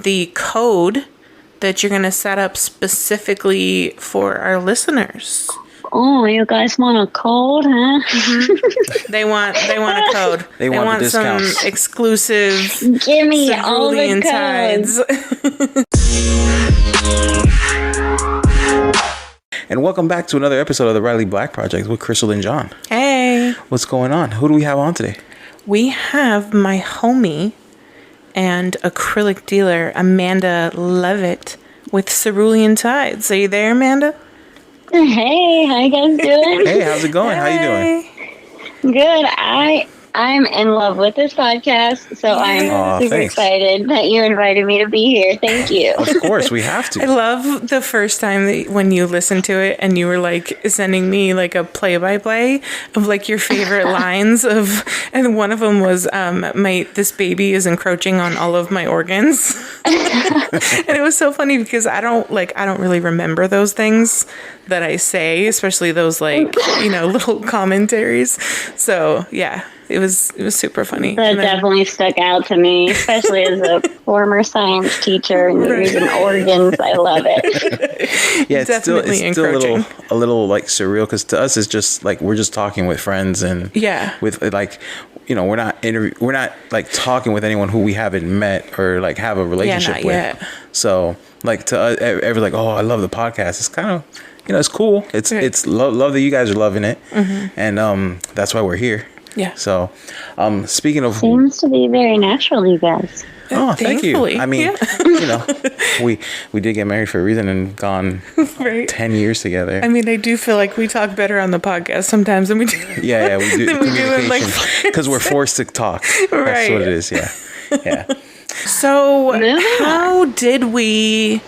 the code that you're going to set up specifically for our listeners. Oh, you guys want a code, huh? Mm-hmm. They want a code. They want some exclusive Give me all the Cerulean codes. Tides. And welcome back to another episode of the Riley Black Project with Crystal and John. Hey. What's going on? Who do we have on today? We have my homie and acrylic dealer, Amanda Levitt, with Cerulean Tides. Are you there, Amanda? Hey, how you guys doing? Hey, how's it going? How you doing? Good. I'm in love with this podcast, so I'm super excited that you invited me to be here. Thank you. Of course, we have to. I love the first time when you listened to it and you were like sending me like a play-by-play of like your favorite lines of, and one of them was this baby is encroaching on all of my organs. And it was so funny because I don't really remember those things that I say, especially those like, little commentaries. So yeah. It was super funny. That definitely stuck out to me, especially as a former science teacher and using organs. I love it. Yeah, it's still a little like surreal because to us it's just like we're just talking with friends and with like we're not like talking with anyone who we haven't met or like have a relationship with. Yet. So like to us, everyone's like, oh, I love the podcast. It's kind of it's cool. It's love that you guys are loving it, and that's why we're here. Yeah. So, speaking of, seems to be very natural, you guys. Oh, thank you. I mean, we did get married for a reason and gone 10 years together. I mean, I do feel like we talk better on the podcast sometimes than we do. Yeah, we do. Communication, because we're forced to talk. Right. That's what it is. Yeah. So, how did we?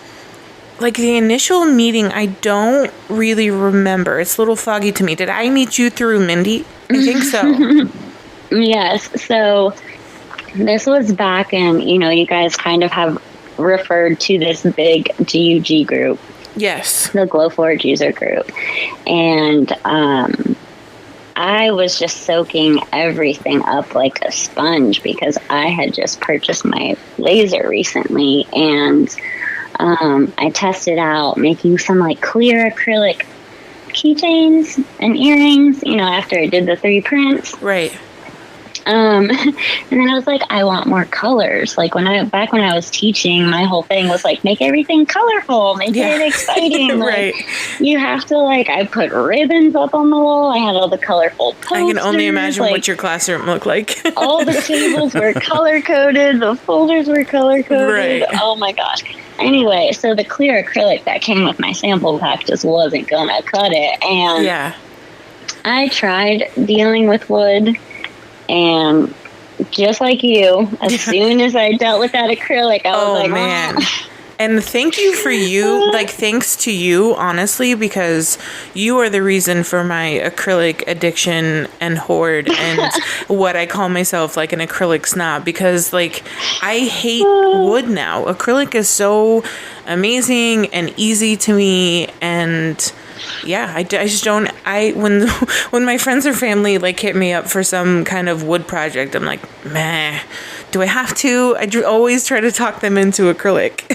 Like the initial meeting, I don't really remember. It's a little foggy to me. Did I meet you through Mindy? I think so. Yes. So this was back in, you guys kind of have referred to this big GUG group. Yes. The Glowforge user group. And I was just soaking everything up like a sponge because I had just purchased my laser recently and I tested out making some like clear acrylic keychains and earrings, after I did the 3 prints. Right. And then I was like, I want more colors. Like when I was teaching, my whole thing was like, make everything colorful, make it exciting. Right. Like, you have to I put ribbons up on the wall. I had all the colorful posters. I can only imagine what your classroom looked like. All the tables were color coded. The folders were color coded. Right. Oh my gosh. Anyway, so the clear acrylic that came with my sample pack just wasn't gonna cut it. And I tried dealing with wood. And just like you, as soon as I dealt with that acrylic, I was like, man. And thank you for you, thanks to you, honestly, because you are the reason for my acrylic addiction and hoard and what I call myself, like an acrylic snob, because I hate wood now. Acrylic is so amazing and easy to me, and I just don't. When my friends or family hit me up for some kind of wood project, I'm like, meh. Do I have to? I always try to talk them into acrylic.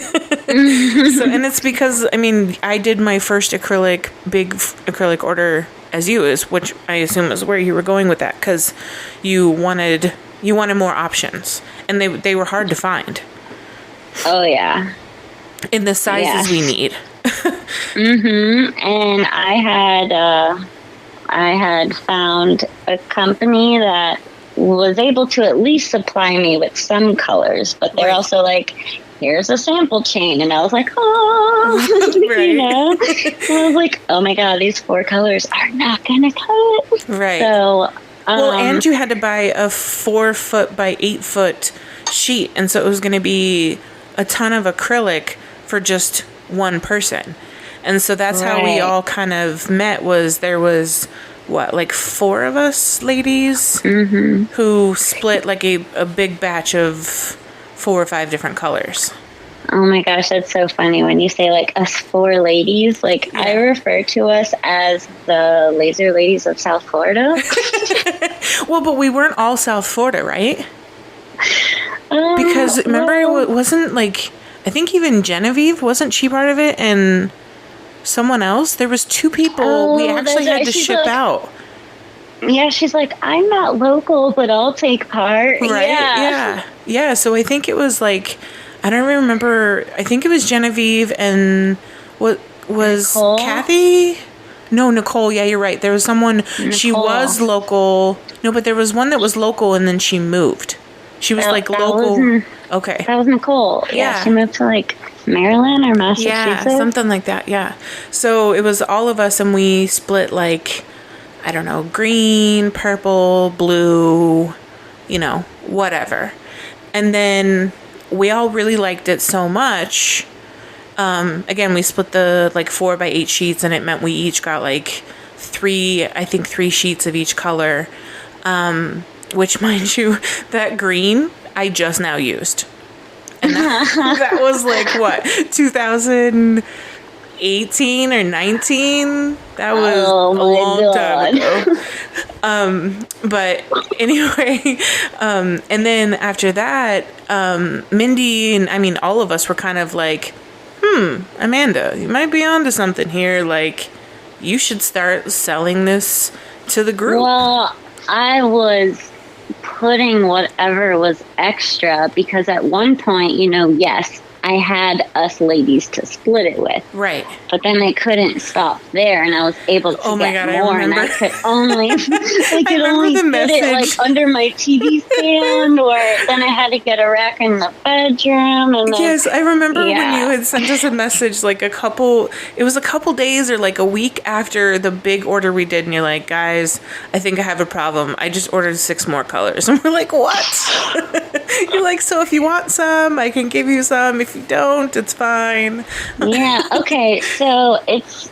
And it's because I did my first big acrylic order as you, which I assume is where you were going with that, because you wanted more options, and they were hard to find. Oh yeah. In the sizes we need. And I had found a company that was able to at least supply me with some colors, but they're also like, here's a sample chain, and I was like, oh, And I was like, oh my god, these 4 colors are not gonna cut. Right. So, and you had to buy a 4 foot by 8 foot sheet, and so it was going to be a ton of acrylic for just one person. And so that's how we all kind of met. There was 4 of us ladies who split a big batch of 4 or 5 different colors. Oh my gosh, that's so funny when you say us 4 ladies. I refer to us as the laser ladies of South Florida. Well, but we weren't all South Florida, right? Because remember, it wasn't I think even Genevieve, wasn't she part of it? And someone else? There was 2 people we actually had to ship out. Yeah, she's like, I'm not local, but I'll take part. Right? Yeah. So I think it was like, I don't remember. I think it was Genevieve and what was Nicole? Kathy? No, Nicole. Yeah, you're right. There was someone. Nicole. She was local. No, but there was one that was local and then she moved. She was local. Okay. That was Nicole. Yeah. She moved to like Maryland or Massachusetts. Yeah, something like that. Yeah. So it was all of us and we split like, I don't know, green, purple, blue, whatever. And then we all really liked it so much. Again, we split the like 4x8 sheets and it meant we each got like 3 sheets of each color. Which, mind you, that green I just now used. And that was like, what, 2018 or 19? That was a long time ago. But anyway, and then after that, Mindy and all of us were kind of like, Amanda, you might be onto something here. Like, you should start selling this to the group. Well, I was putting whatever was extra because at one point, yes, I had us ladies to split it with. Right. But then I couldn't stop there, and I was able to get more, and I could only, fit it like under my TV stand, or then I had to get a rack in the bedroom. And yes, I remember when you had sent us a message like it was a couple days or like a week after the big order we did, and you're like, guys, I think I have a problem. I just ordered 6 more colors. And we're like, what? You're like, so if you want some, I can give you some. If you don't, it's fine. Yeah, okay. So it's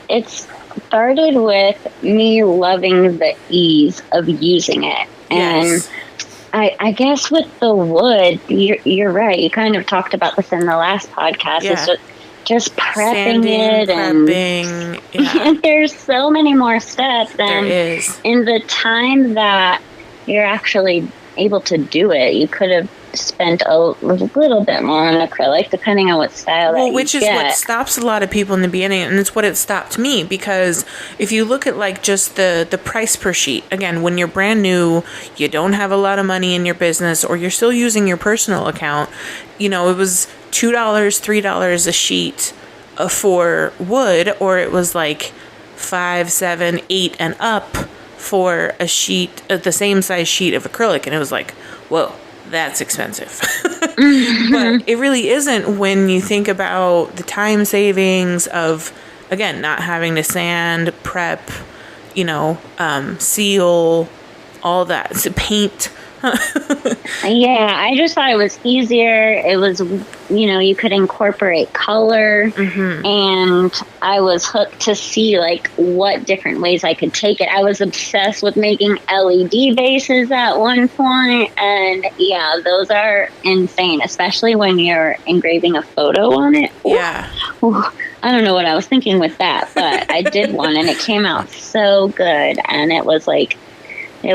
started with me loving the ease of using it. And yes. I guess with the wood, you're right. You kind of talked about this in the last podcast. Yeah. It's just prepping prepping. And there's so many more steps. And there is. In the time that you're actually able to do it, you could have spent a little bit more on acrylic, depending on what style that you get. Which is what stops a lot of people in the beginning, and it's what it stopped me, because if you look at like just the price per sheet, again, when you're brand new, you don't have a lot of money in your business, or you're still using your personal account, it was $2, $3 a sheet for wood, or it was like 5, 7, 8 and up for a sheet, the same size sheet of acrylic, and it was like, whoa, that's expensive. But it really isn't when you think about the time savings of, again, not having to sand, prep, seal, all that. So paint. Yeah, I just thought it was easier. It was, you could incorporate color, and I was hooked to see like what different ways I could take it. I was obsessed with making LED bases at one point, and yeah, those are insane, especially when you're engraving a photo on it. Yeah. Ooh, I don't know what I was thinking with that, but I did one, and it came out so good, and it was like, it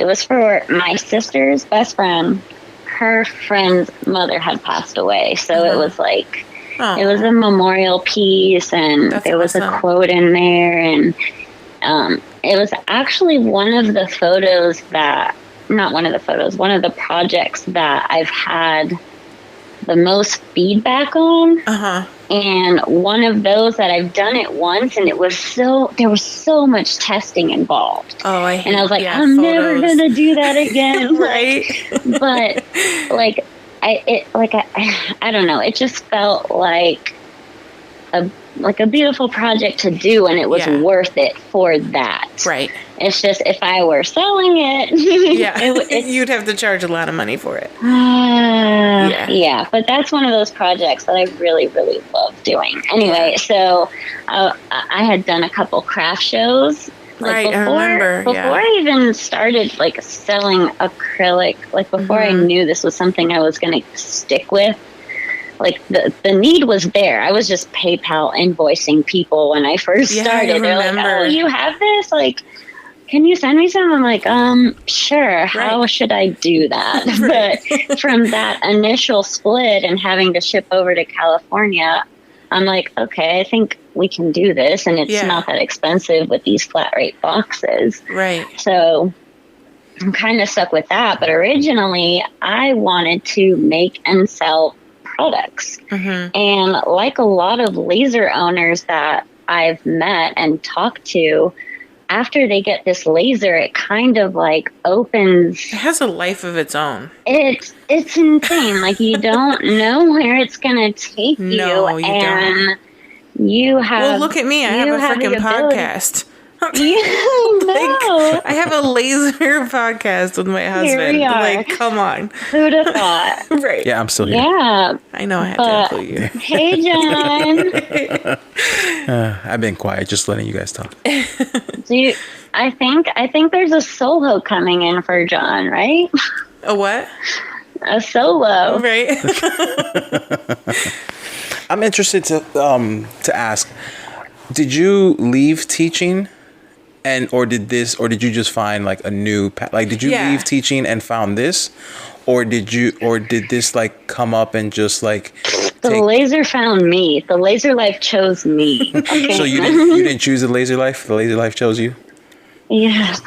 was for my sister's best friend. Her friend's mother had passed away, so it was like, it was a memorial piece, and there was a quote in there, and it was actually one of the projects that I've had the most feedback on. And one of those that I've done it once, and there was so much testing involved. And I was like, I'm never gonna do that again. Right. But I don't know. It just felt like a beautiful project to do, and it was worth it for that. Right. It's just if I were selling it, you'd have to charge a lot of money for it. Yeah, but that's one of those projects that I really, really love doing. Anyway, so I had done a couple craft shows. Right, I remember. Before I even started like selling acrylic, like before I knew this was something I was going to stick with. Like the need was there. I was just PayPal invoicing people when I first started. They're like, "Oh, you have this? Like, can you send me some? I'm like, sure. How should I do that? But from that initial split and having to ship over to California, I'm like, okay, I think we can do this. And it's not that expensive with these flat rate boxes. Right. So I'm kind of stuck with that. But originally, I wanted to make and sell products. And like a lot of laser owners that I've met and talked to, after they get this laser, it kind of like opens. It has a life of its own. It's insane. Like, you don't know where it's going to take you. No, you don't. You have. Well, look at me. I have a freaking podcast. No. I have a laser podcast with my husband. Here we are. Like, come on. Who'd have thought? Right. Yeah, I'm still here. Yeah. I know I had to include you. Hey, John. I've been quiet, just letting you guys talk. I think there's a solo coming in for John, right? A what? A solo. Right. I'm interested to ask, did you leave teaching? Or did you just find like a new like, did you leave teaching and found this, or did this like come up and just like the laser found me? The laser life chose me. Okay? So you didn't choose the laser life, the laser life chose you? Yes.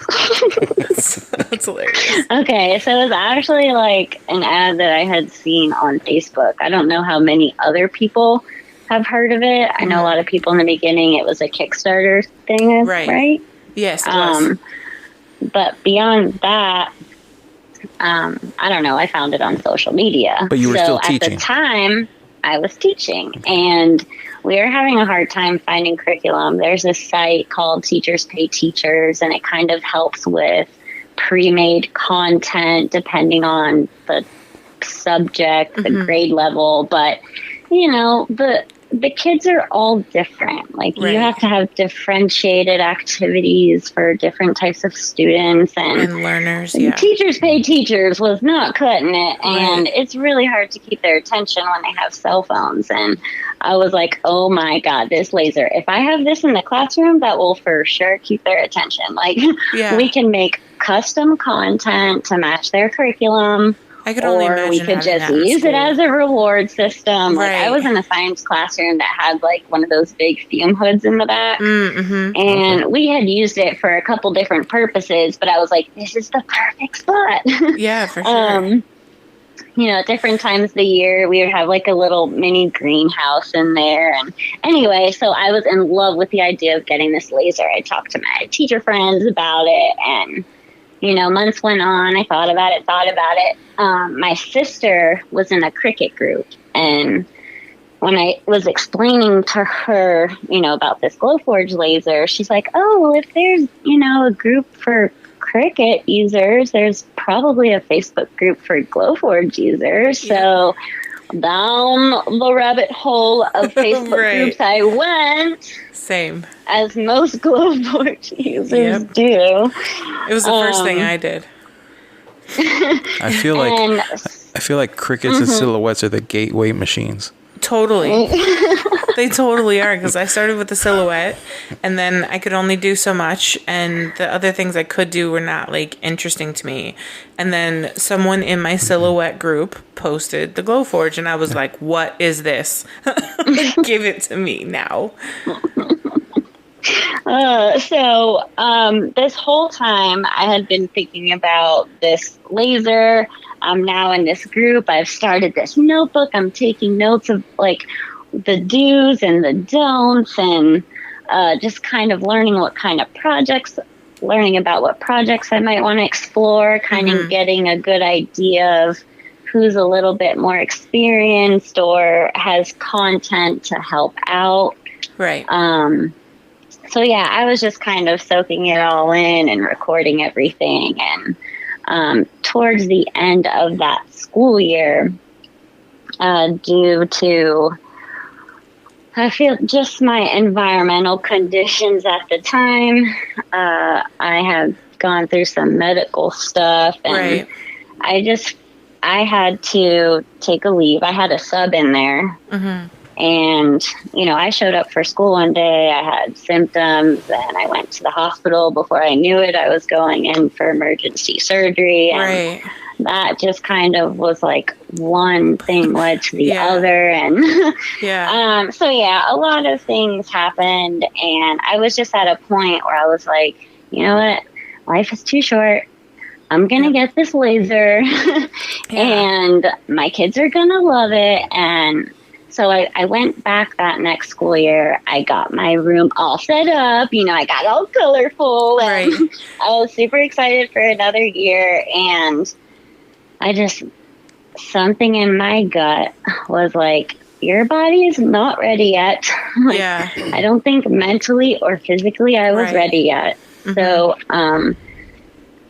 That's hilarious. Okay, so it was actually like an ad that I had seen on Facebook. I don't know how many other people have heard of it. I know a lot of people in the beginning, it was a Kickstarter thing, right? Yes, it was. But beyond that, I don't know. I found it on social media. But you were still teaching. At the time, I was teaching, and we were having a hard time finding curriculum. There's a site called Teachers Pay Teachers, and it kind of helps with pre-made content depending on the subject, the grade level. But, you know, the kids are all different. Like, you have to have differentiated activities for different types of students and learners. Teachers Pay Teachers was not cutting it, and it's really hard to keep their attention when they have cell phones. And I was like, oh my God, this laser, if I have this in the classroom, that will for sure keep their attention. Like, we can make custom content to match their curriculum. I could only imagine we could just use it as a reward system. Like, I was in a science classroom that had like one of those big fume hoods in the back, and we had used it for a couple different purposes. But I was like, this is the perfect spot. Yeah, for sure. You know, at different times of the year, we would have like a little mini greenhouse in there. And anyway, so I was in love with the idea of getting this laser. I talked to my teacher friends about it, and you know, months went on. I thought about it. My sister was in a cricket group, and when I was explaining to her, you know, about this Glowforge laser, she's like, oh, well, if there's, you know, a group for cricket users, there's probably a Facebook group for Glowforge users. So down the rabbit hole of Facebook groups I went. Same. As most Glowforge users do. It was the first thing I did. I feel like crickets and silhouettes are the gateway machines. Totally. They totally are, because I started with the silhouette, and then I could only do so much, and the other things I could do were not like interesting to me. And then someone in my silhouette group posted the Glowforge, and I was like, what is this? Give it to me now. This whole time I had been thinking about this laser. I'm now in this group. I've started this notebook. I'm taking notes of like the do's and the don'ts, and just kind of learning about what projects I might want to explore, kind of getting a good idea of who's a little bit more experienced or has content to help out. Right. So yeah, I was just kind of soaking it all in and recording everything. And towards the end of that school year, due to, I feel, just my environmental conditions at the time, I had gone through some medical stuff, and I had to take a leave. I had a sub in there. And, I showed up for school one day. I had symptoms and I went to the hospital. Before I knew it, I was going in for emergency surgery. And that just kind of was like one thing led to the other. And so, a lot of things happened. And I was just at a point where I was like, you know what? Life is too short. I'm going to get this laser and my kids are going to love it. And so I went back that next school year. I got my room all set up. I got all colorful. And I was super excited for another year. And something in my gut was like, your body is not ready yet. I don't think mentally or physically I was ready yet. Mm-hmm. So,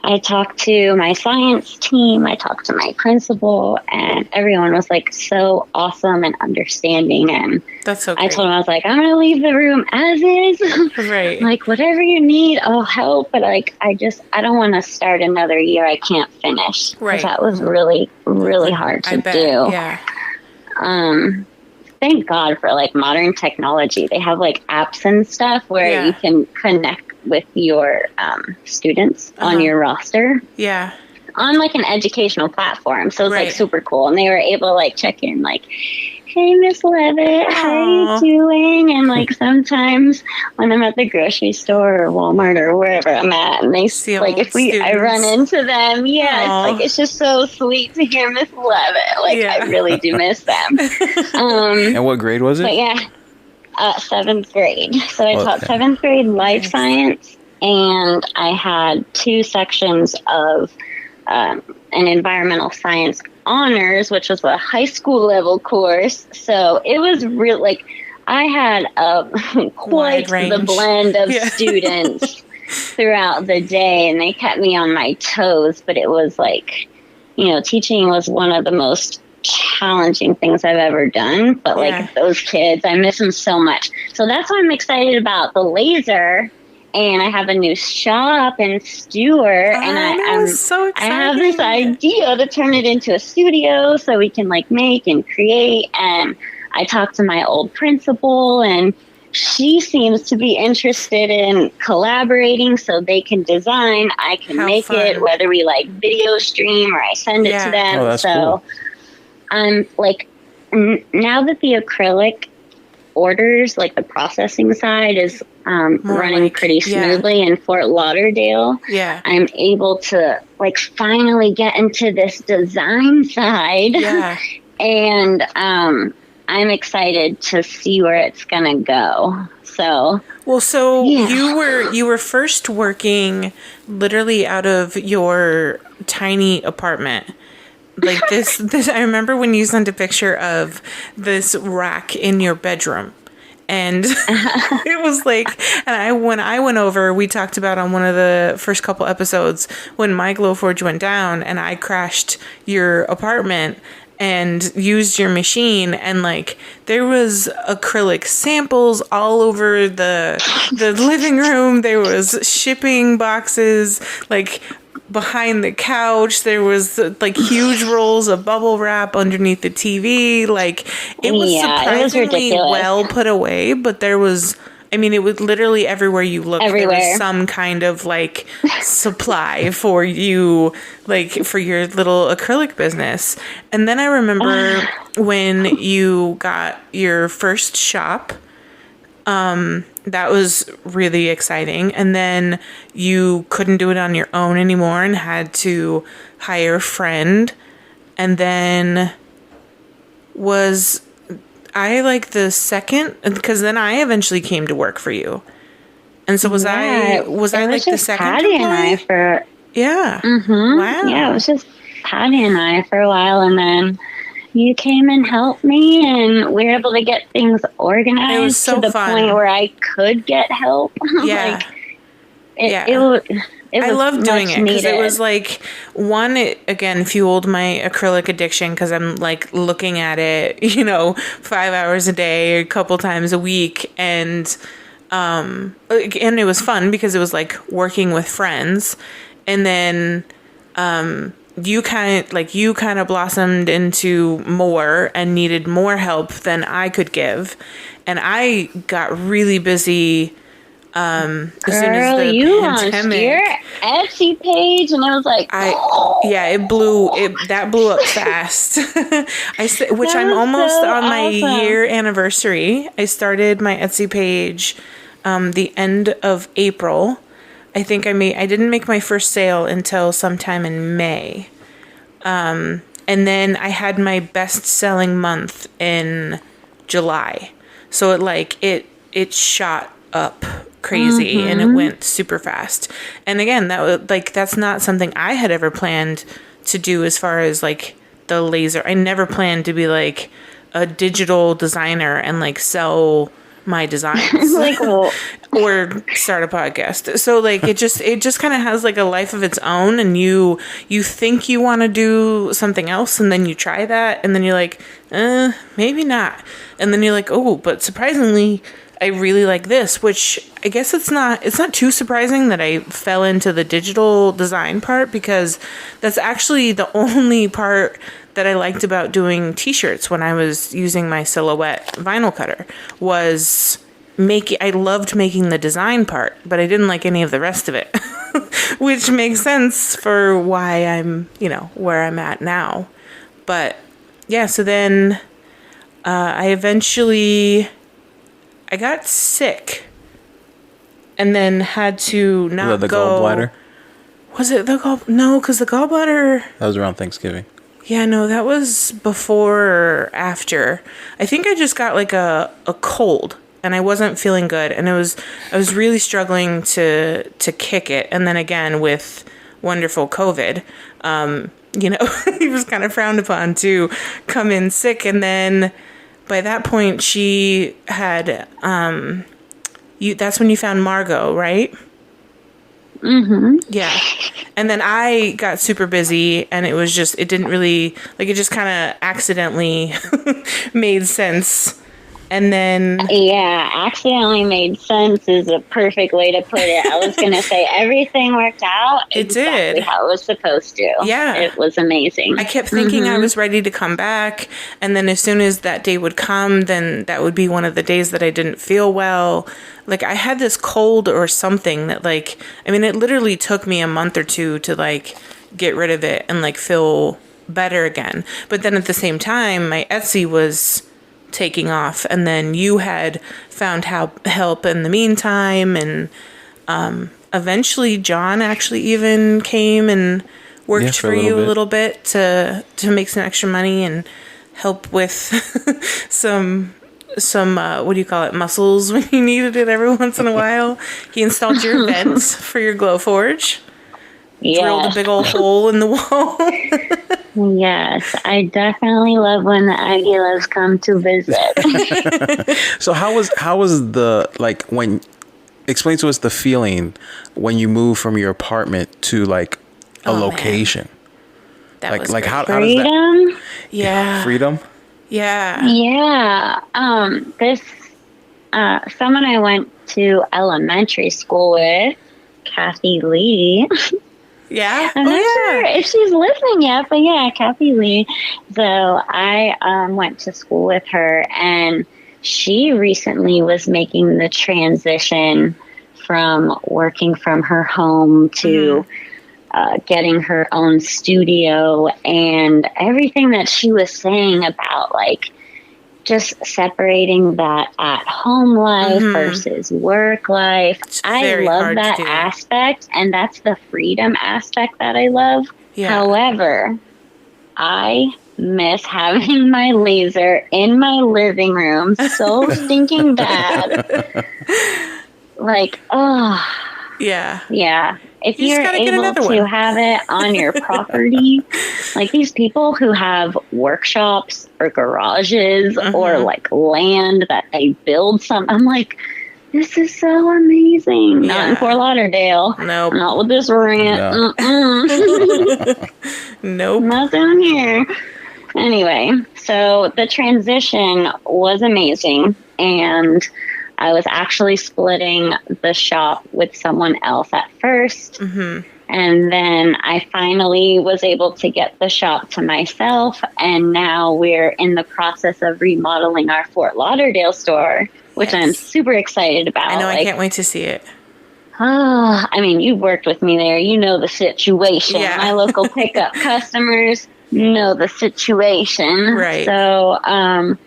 I talked to my science team, I talked to my principal, and everyone was like so awesome and understanding. And that's so great. I told them, I was like, I'm going to leave the room as is. Right. Like, whatever you need, I'll help. But I don't want to start another year I can't finish. Right. That was really, really hard to do. Yeah. Thank God for like modern technology. They have like apps and stuff where you can connect with your students on your roster. Yeah. On like an educational platform. So it's like super cool. And they were able to like check in like, hey, Miss Levitt, how are you doing? And like sometimes when I'm at the grocery store or Walmart or wherever I'm at, and they see like I run into them, it's just so sweet to hear Miss Levitt. Like I really do miss them. And what grade was it? But 7th grade. So I taught 7th grade life science, and I had 2 sections of an environmental science honors, which was a high school level course. So it was real, like I had quite the blend of students throughout the day, and they kept me on my toes. But it was like, teaching was one of the most challenging things I've ever done. But like those kids, I miss them so much. So that's why I'm excited about the laser. And I have a new shop in Stewart, and I'm so excited. I have this idea to turn it into a studio so we can like make and create. And I talked to my old principal, and she seems to be interested in collaborating so they can design. I can make it, whether we like video stream or I send it to them. Oh, that's cool. I'm like, now that the acrylic orders, like the processing side is running pretty smoothly in Fort Lauderdale. Yeah. I'm able to like finally get into this design side. Yeah. And I'm excited to see where it's gonna go. So you were first working literally out of your tiny apartment. Like this I remember when you sent a picture of this rack in your bedroom, and it was like, and when I went over, we talked about on one of the first couple episodes when my Glowforge went down and I crashed your apartment and used your machine, and like there was acrylic samples all over the living room. There was shipping boxes like behind the couch. There was like huge rolls of bubble wrap underneath the TV. Like it was surprisingly well put away, but there was, I mean, it was literally everywhere you looked. There was some kind of like supply for you, like for your little acrylic business. And then I remember when you got your first shop, that was really exciting. And then you couldn't do it on your own anymore and had to hire a friend. And then was I like the second, because then I eventually came to work for you. And so was I like the second Patty employee? And I for Mm-hmm. Wow. Yeah, it was just Patty and I for a while, and then you came and helped me, and we were able to get things organized. It was so to the fun. Point where I could get help. Yeah. I loved doing it because it was like, one, it again fueled my acrylic addiction because I'm like looking at it, 5 hours a day, a couple times a week. And it was fun because it was like working with friends. And then, you kind of blossomed into more and needed more help than I could give. And I got really busy as soon as the you pandemic. Launched your Etsy page, and I was like, it blew up fast. I'm almost on my year anniversary. I started my Etsy page the end of April. I think I didn't make my first sale until sometime in May. And then I had my best-selling month in July. So it shot up crazy, and it went super fast. And again, that's not something I had ever planned to do as far as like the laser. I never planned to be like a digital designer and like sell my designs or start a podcast. So like it just kind of has like a life of its own, and you think you want to do something else, and then you try that, and then you're like, maybe not. And then you're like, oh, but surprisingly I really like this, which I guess it's not too surprising that I fell into the digital design part, because that's actually the only part that I liked about doing t-shirts when I was using my Silhouette vinyl cutter. I loved making the design part, but I didn't like any of the rest of it, which makes sense for why I'm, where I'm at now. But yeah, so then I got sick and then had to not the go. Gallbladder? Was it the No, because the gallbladder... That was around Thanksgiving. Yeah, no, that was before or after. I think I just got like a cold, and I wasn't feeling good, and I was really struggling to kick it. And then again with wonderful COVID, it was kind of frowned upon to come in sick. And then by that point, she had that's when you found Margot, right? Mm-hmm. Yeah. And then I got super busy, and it didn't really, it just kind of accidentally made sense. And then... Yeah, accidentally made sense is a perfect way to put it. I was going to say everything worked out exactly how it was supposed to. Yeah. It was amazing. I kept thinking I was ready to come back, and then as soon as that day would come, then that would be one of the days that I didn't feel well. Like, I had this cold or something that, it literally took me a month or two to, get rid of it and, feel better again. But then at the same time, my Etsy was taking off, and then you had found help in the meantime, and eventually John actually even came and worked for you a little bit to make some extra money and help with some what do you call it, muscles when you needed it every once in a while. He installed your vents for your Glowforge. Yes. Drilled a big old hole in the wall. Yes, I definitely love when the Aguilas come to visit. So how was the, when, explain to us the feeling when you moved from your apartment to a location? Man. That was how freedom? Does that, yeah. Freedom? Yeah. Yeah. This someone I went to elementary school with, Kathy Lee. Yeah. I'm not sure if she's listening yet, but yeah, Kathy Lee. So I went to school with her, and she recently was making the transition from working from her home to getting her own studio, and everything that she was saying about just separating that at home life versus work life. I love that aspect, and that's the freedom aspect that I love. Yeah. However, I miss having my laser in my living room so stinking bad. Yeah. Yeah. If you're able to have it on your property, these people who have workshops or garages or land that they build I'm like, this is so amazing. Yeah. Not in Fort Lauderdale. Nope. Not with this rant. No. Nope. Not down here. Anyway, so the transition was amazing, and I was actually splitting the shop with someone else at first. And then I finally was able to get the shop to myself. And now we're in the process of remodeling our Fort Lauderdale store, which I'm super excited about. I know, I can't wait to see it. Oh, I mean, you've worked with me there. You know the situation. Yeah. My local pickup customers know the situation. Right. So,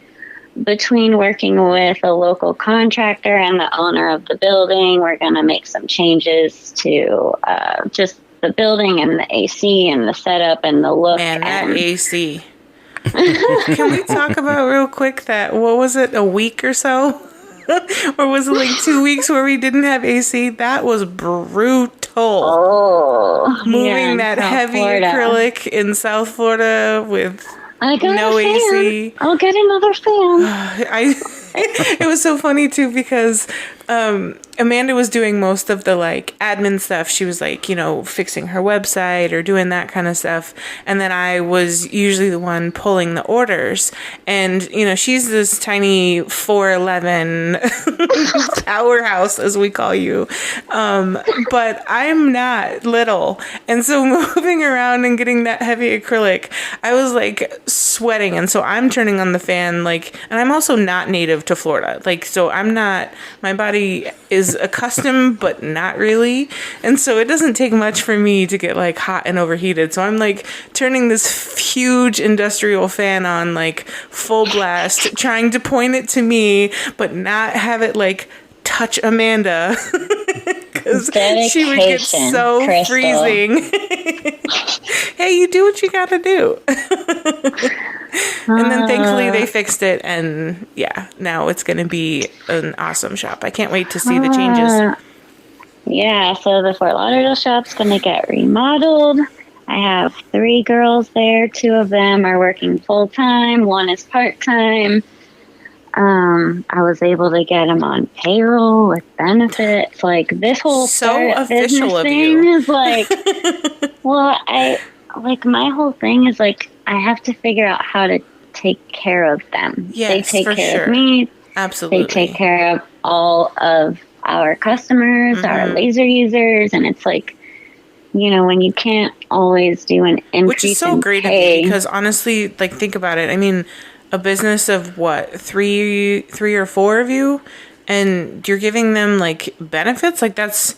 between working with a local contractor and the owner of the building, we're going to make some changes to just the building and the AC and the setup and the look. Man, that AC. Can we talk about real quick that, what was it, a week or so? Or was it like 2 weeks where we didn't have AC? That was brutal. Oh, moving that heavy acrylic in South Florida with no AC. I'll get another fan. It was so funny too because Amanda was doing most of the like admin stuff. She was like, fixing her website or doing that kind of stuff. And then I was usually the one pulling the orders. And, she's this tiny 4'11" powerhouse, as we call you. But I'm not little. And so moving around and getting that heavy acrylic, I was like sweating. And so I'm turning on the fan, and I'm also not native to Florida. So my body is accustomed, but not really. And so it doesn't take much for me to get hot and overheated. So I'm turning this huge industrial fan on full blast, trying to point it to me, but not have it touch Amanda because she would get so Crystal. Freezing. Hey, you do what you gotta do. And then thankfully they fixed it, and now it's gonna be an awesome shop. I can't wait to see the changes. Yeah, so the Fort Lauderdale shop's gonna get remodeled. I have 3 girls there. 2 of them are working full time. 1 is part time. I was able to get them on payroll with benefits. This whole so official of thing you. Is well, my whole thing is I have to figure out how to take care of them. Yes, they take care sure. of me. Absolutely. They take care of all of our customers, our laser users, and it's when you can't always do an increase, which is so great of you, because honestly, think about it. I mean, a business of what, three or 4 of you, and you're giving them benefits? That's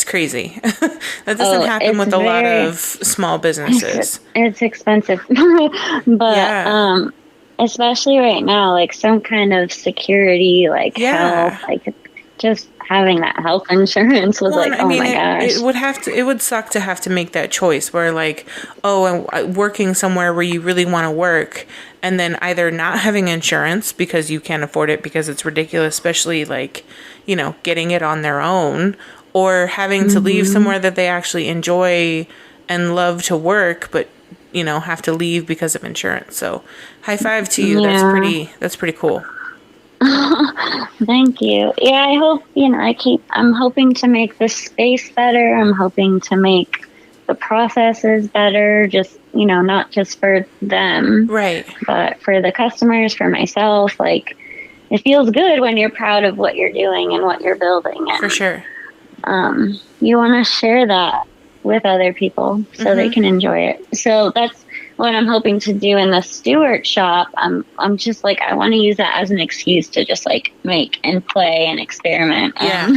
crazy. That doesn't happen with a lot of small businesses. It's expensive, but especially right now, some kind of security, health, just having that health insurance was my gosh. It would suck to have to make that choice where I'm working somewhere where you really want to work, and then either not having insurance because you can't afford it because it's ridiculous, especially getting it on their own, or having to leave somewhere that they actually enjoy and love to work, but have to leave because of insurance. So high five to you. Yeah. That's pretty cool. Thank you. Yeah, I hope, I'm hoping to make the space better. I'm hoping to make the processes better, just, not just for them. Right. But for the customers, for myself, it feels good when you're proud of what you're doing and what you're building. And, for sure. You want to share that with other people so they can enjoy it. So that's what I'm hoping to do in the Stewart shop. I'm just I want to use that as an excuse to just make and play and experiment. Yeah.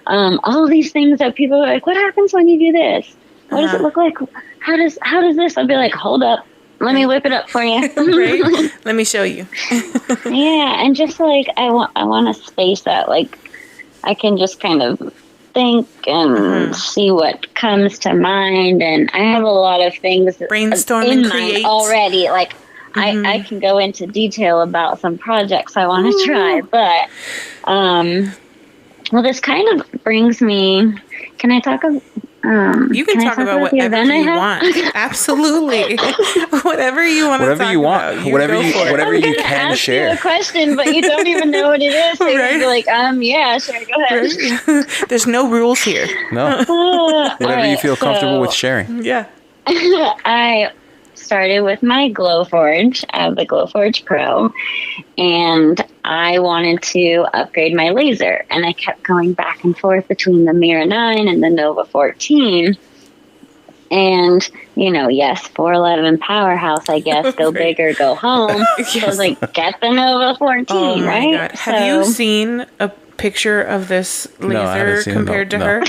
And, all these things that people are what happens when you do this? What does it look like? How does this? I'll be hold up. Let me whip it up for you. Right? Let me show you. Yeah. And just I want a space that I can just kind of think and see what comes to mind, and I have a lot of things brainstorm in and mind create already. I can go into detail about some projects I want to try, but well, this kind of brings me. Can I talk? You can talk about whatever you want. Absolutely, whatever you want. Whatever you want. Whatever you can share. You a question, but you don't even know what it is. So right? You're yeah, sure, go ahead. Right. There's no rules here. No. Whatever you feel comfortable with sharing. Yeah. I started with my Glowforge, the Glowforge Pro, and I wanted to upgrade my laser, and I kept going back and forth between the Mira 9 and the Nova 14, And, yes, 411 powerhouse, I guess, go big or go home. Yes. So I was like, get the Nova 14, oh my right? God. Have you seen a picture of this laser compared to her?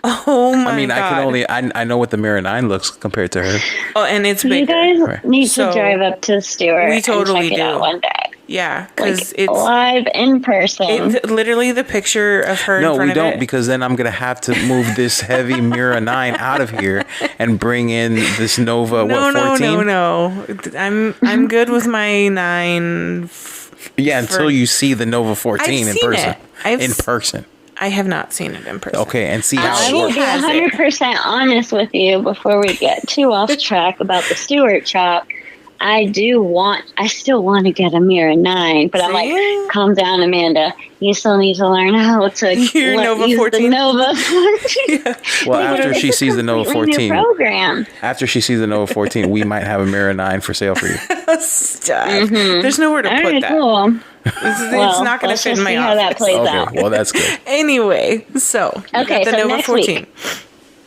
Oh my God. I know what the Mirror 9 looks compared to her. Oh, and it's bigger. You guys need to drive up to Stewart we totally and check it out one day. Yeah, because it's live in person. Literally the picture of her in front of it. No, we don't, because then I'm going to have to move this heavy Mirror 9 out of here and bring in this Nova, 14? No. I'm good with my 9. Until you see the Nova 14 in person. I have not seen it in person. Okay, and see how it works. I will be 100% honest with you before we get too off track about the Stewart shop. I still want to get a Mirror 9, but I'm like, calm down, Amanda. You still need to learn how to use Nova 14. The Nova 14. Yeah. Well, after she sees the Nova 14, after she sees the Nova 14, we might have a Mirror 9 for sale for you. Stop. Mm-hmm. There's nowhere to put that. Cool. It's not going to fit in my office. How that plays out. Well, that's good. Anyway, so okay, the so Nova next 14 week,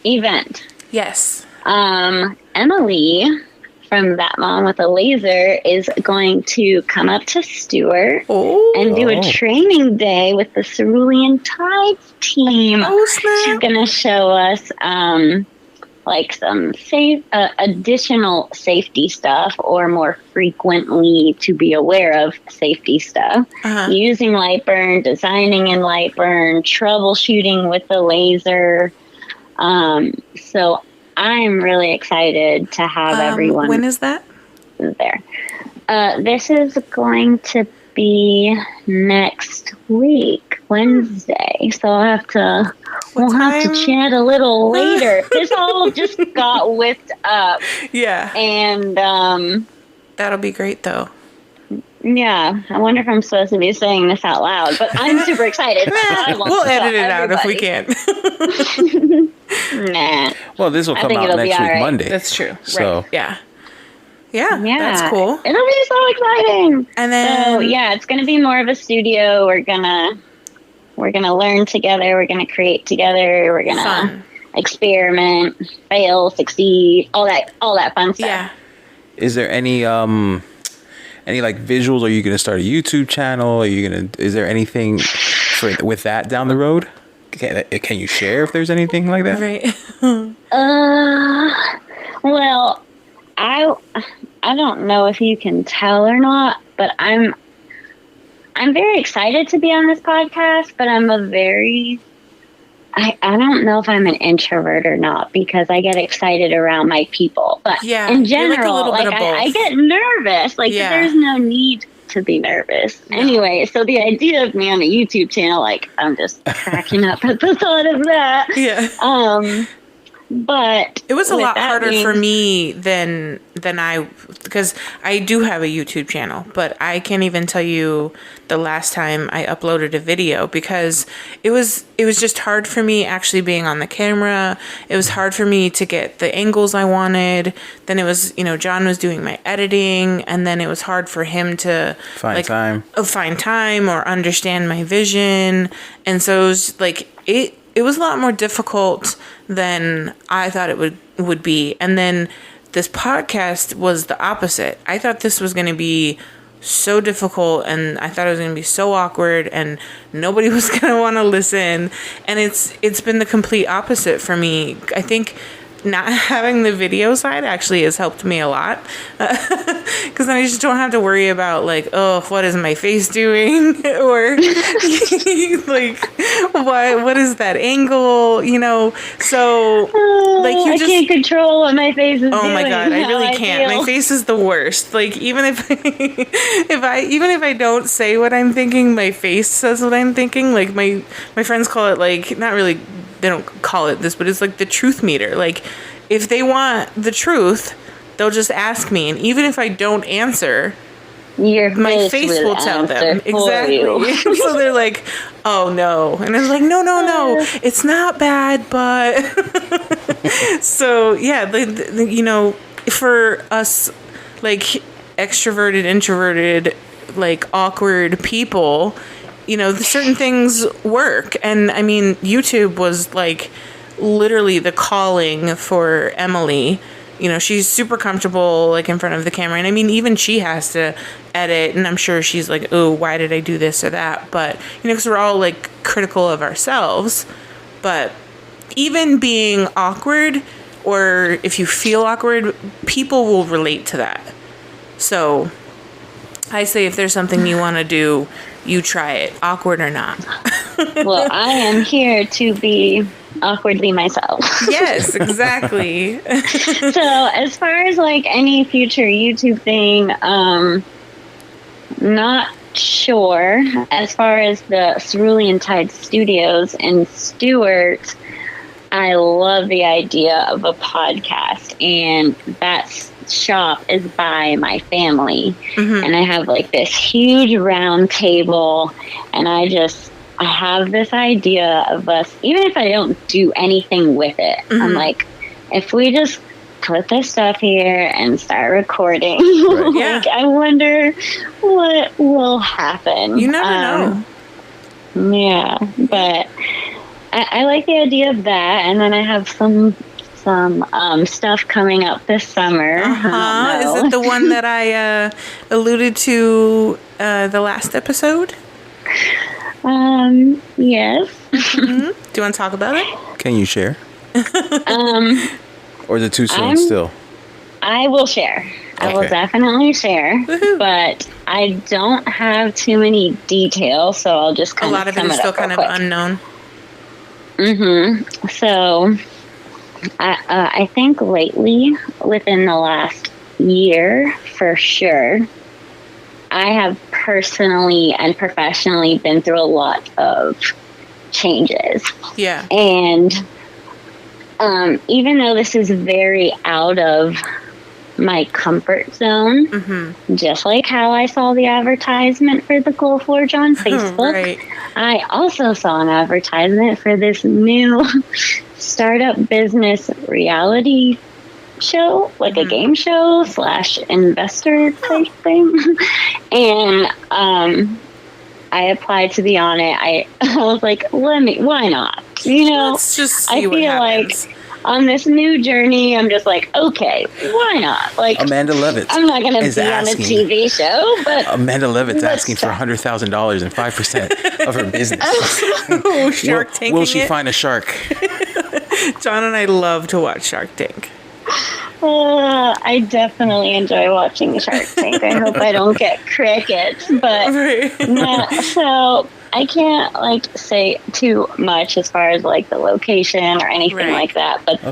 event. Yes. Emily from That Mom with a Laser is going to come up to Stewart and do a training day with the Cerulean Tides team. Oh, snap. She's going to show us some additional safety stuff, or more frequently to be aware of safety stuff. Using Lightburn, designing in Lightburn, troubleshooting with the laser. So I'm really excited to have everyone. When is that? There. This is going to be next week, Wednesday. So I'll have to. We'll have to chat a little later. This all just got whipped up. Yeah. And that'll be great, though. Yeah, I wonder if I'm supposed to be saying this out loud, but I'm super excited. We'll edit it out if we can. Nah. Well, this will come out next week, Monday. That's true. So right. Yeah, that's cool. It'll be so exciting. And then, it's going to be more of a studio. We're gonna learn together. We're gonna create together. We're gonna experiment, fail, succeed, all that fun stuff. Yeah. Is there any visuals? Are you gonna start a YouTube channel? Is there anything with that down the road? Can you share if there's anything like that? Right. Well, I don't know if you can tell or not, but I'm very excited to be on this podcast, but I'm I don't know if I'm an introvert or not, because I get excited around my people. But in general, I get nervous. There's no need to be nervous. No. Anyway, so the idea of me on a YouTube channel, I'm just cracking up at the thought of that. Yeah. But it was a lot harder for me than because I do have a YouTube channel, but I can't even tell you the last time I uploaded a video, because it was just hard for me actually being on the camera. It was hard for me to get the angles I wanted. Then it was, John was doing my editing, and then it was hard for him to find time or understand my vision. And so it was it was a lot more difficult than I thought it would be. And then this podcast was the opposite. I thought this was going to be so difficult, and I thought it was going to be so awkward, and nobody was going to want to listen. And it's been the complete opposite for me. I think not having the video side actually has helped me a lot, because then I just don't have to worry about what is my face doing, or what is that angle, so I can't control what my face is doing. Oh my God, I really can't. My face is the worst. Even if I don't say what I'm thinking, my face says what I'm thinking. My friends call it not really, they don't call it this, but it's the truth meter. If they want the truth, they'll just ask me, and even if I don't answer, my face will tell them exactly. So they're like, "Oh no," and I'm like, "No, it's not bad." But so yeah, for us, extroverted, introverted, awkward people, certain things work. And I mean, YouTube was literally the calling for Emily. You know, she's super comfortable, like, in front of the camera. And I mean, even she has to edit, and I'm sure she's like, oh, why did I do this or that? But, you know, because we're all, like, critical of ourselves. But even being awkward, or if you feel awkward, people will relate to that. So I say if there's something you want to do, you try it, awkward or not. Well, I am here to be awkwardly myself. Yes, exactly. So as far as like any future YouTube thing, not sure. As far as the Cerulean Tides Studios in Stewart, I love the idea of a podcast, and that shop is by my family. And I have like this huge round table, and I have this idea of us, even if I don't do anything with it, I'm like, if we just put this stuff here and start recording, like, I wonder what will happen. You never know. Yeah, but I like the idea of that, and then I have some stuff coming up this summer. Is it the one that I alluded to the last episode? Yes. Do you want to talk about it? Can you share? Or is it too soon still? I will share. I will definitely share. Woohoo. But I don't have too many details, so I'll just kind of a lot of it is still kind of unknown. So I think lately, within the last year, for sure, I have personally and professionally been through a lot of changes. Yeah. And even though this is very out of my comfort zone, just like how I saw the advertisement for the Glowforge on Facebook, I also saw an advertisement for this new startup business reality show, like a game show / investor type thing. And I applied to be on it. I was like, why not? You know, let's just see I feel like on this new journey, I'm just like, okay, why not? Like, Amanda Levitt, I'm not going to be on a TV show, but Amanda Levitt's asking for $100,000 and 5% of her business. Shark Tank. Will she find a shark? John and I love to watch Shark Tank. I definitely enjoy watching Shark Tank. I hope I don't get crickets, but so I can't like say too much as far as like the location or anything like that. But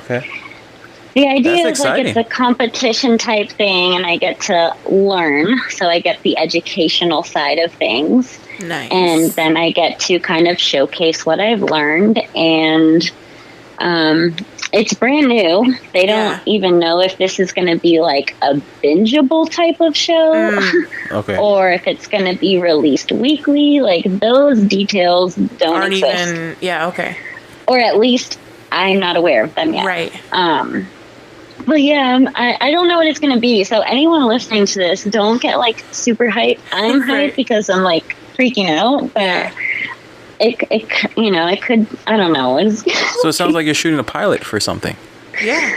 the idea is like it's a competition type thing, and I get to learn. So I get the educational side of things, and then I get to kind of showcase what I've learned. And it's brand new. They don't even know if this is going to be like a bingeable type of show or if it's going to be released weekly. Like those details aren't exist. Or at least I'm not aware of them yet. Right. But yeah, I don't know what it's going to be. So anyone listening to this, don't get like super hyped. I'm hyped because I'm like freaking out, but it could, I don't know. So it sounds like you're shooting a pilot for something. Yeah.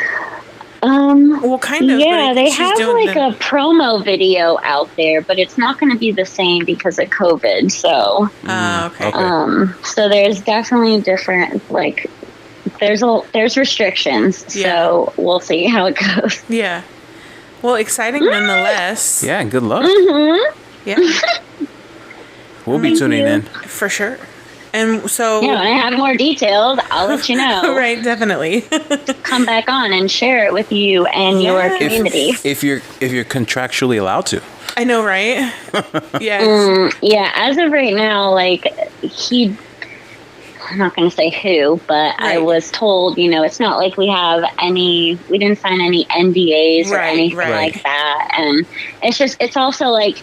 Well, kind of. Yeah, they have like a promo video out there, but it's not going to be the same because of COVID. So, so there's definitely different, like, there's restrictions. So we'll see how it goes. Yeah. Well, exciting nonetheless. Yeah, good luck. Yeah. We'll be tuning in. For sure. And so, when I have more details, I'll let you know. Right, definitely. Come back on and share it with you and your community. If you're contractually allowed to. I know, right? Yeah. As of right now, like I'm not going to say who, but I was told, it's not like we didn't sign any NDAs or anything like that. And it's also like,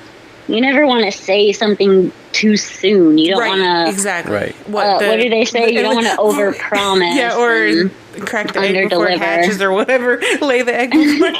you never want to say something too soon. You don't want to exactly. Right. What do they say? You don't want to overpromise. Yeah, or crack the egg before it hatches, or whatever. Lay the egg before.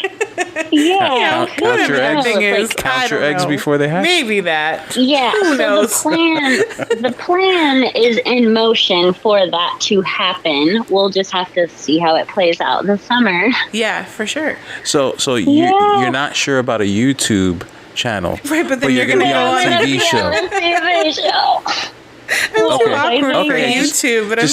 Yeah. Count your eggs before they hatch. Maybe that. Yeah. Who knows? The plan is in motion for that to happen. We'll just have to see how it plays out this summer. Yeah, for sure. So you're not sure about a YouTube channel, right? But then you're gonna be on a TV show. Awkward for YouTube, but I'm